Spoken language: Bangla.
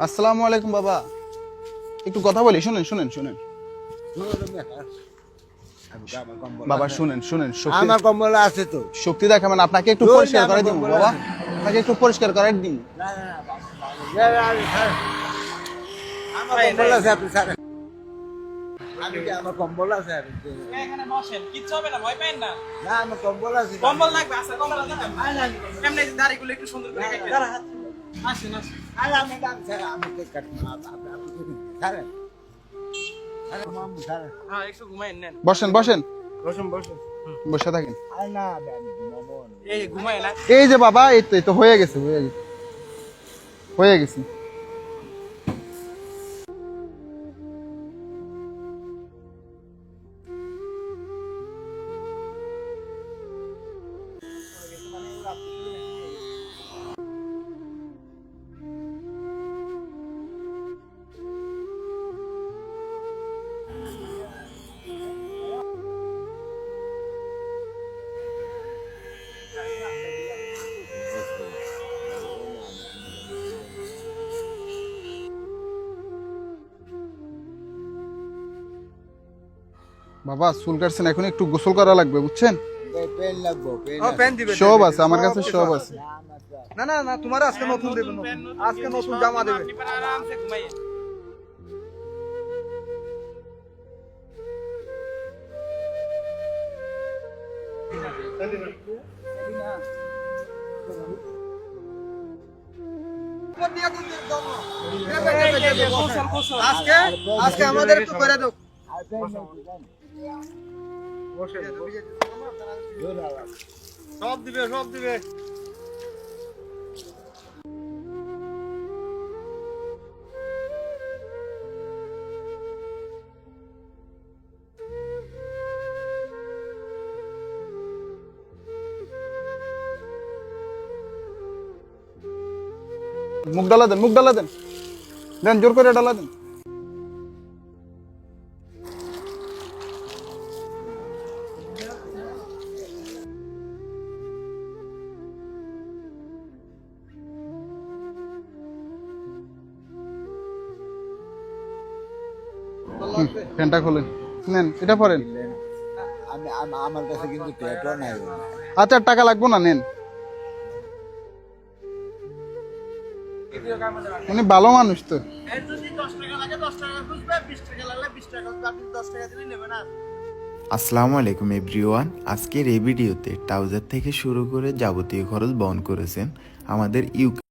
আসসালামু আলাইকুম বাবা, একটু কথা বলি, শুনেন শুনেন শুনেন বাবা, শুনেন শুনেন। আমার কম্বল আছে তো। শক্তি দেখাবেন, আপনাকে একটু ধুর, পরিষ্কার না, করে আমার দিন কম্বল বাবা, আছে। আপনাকে একটু পরিষ্কার করে দিন। আমার কম্বল আছে, আপনি ছাড়েন। আমি কি আমার কম্বল আছে? এখানে বসেন, কিচ্ছু হবে না, ভয় পাবেন না। না, আমার কম্বল আছে। কম্বল লাগবে, আচ্ছা কম্বল দিতাম। এমনি দাড়িগুলো একটু সুন্দর করে কেটে আসেন আসেন। আরে আমি গান ছাড়া, আমি কেক কাটবো না। আপনি ছাড়েন। আরে মামু ছাড়েন। হ্যাঁ একটু ঘুমাইন নেন। বসেন বসেন, বসুন বসুন। বসে থাকেন। আরে না, আমি ঘুমাবো না। এই ঘুমায় না। এই যে বাবা, এই তো হয়ে গেছে, হয়ে গেছে, হয়ে গেছে। বাবা চুল কাটছেন, এখন একটু গোসল করা লাগবে, বুঝছেন? পেন লাগবো, পেন ও পেন দিবে সব আছে আমার কাছে, সব আছে। না না না তোমার আজকে নতুন দেবে, আজকে নতুন জামা দেবে। আপনি পারে আরামসে ঘুমাইয়েন। আজকে আজকে আমাদের একটু করে দাও। সব দিবে, সব দিবে। মুখ ডালা দেন, মুখ ডালা দেন, দেন জোর করে ডালা দেন। ফ্যানটা খোলেন, নেন এটা পরেন। আমার কাছে কিন্তু পেটও নাই। আচ্ছা টাকা লাগবো না, নেন। উনি ভালো মানুষ তো। এর যদি 10 টাকা লাগে 10 টাকা খুঁজবে, 20 টাকা লাগলে 20 টাকা খুঁজবে, আপনি 10 টাকা দিলেই নেবেন আর। আসসালামু আলাইকুম এভরিওয়ান। আজকের এই ভিডিওতে ট্রাউজার থেকে শুরু করে যাবতীয় খরচ বহন করেছেন আমাদের ইউকে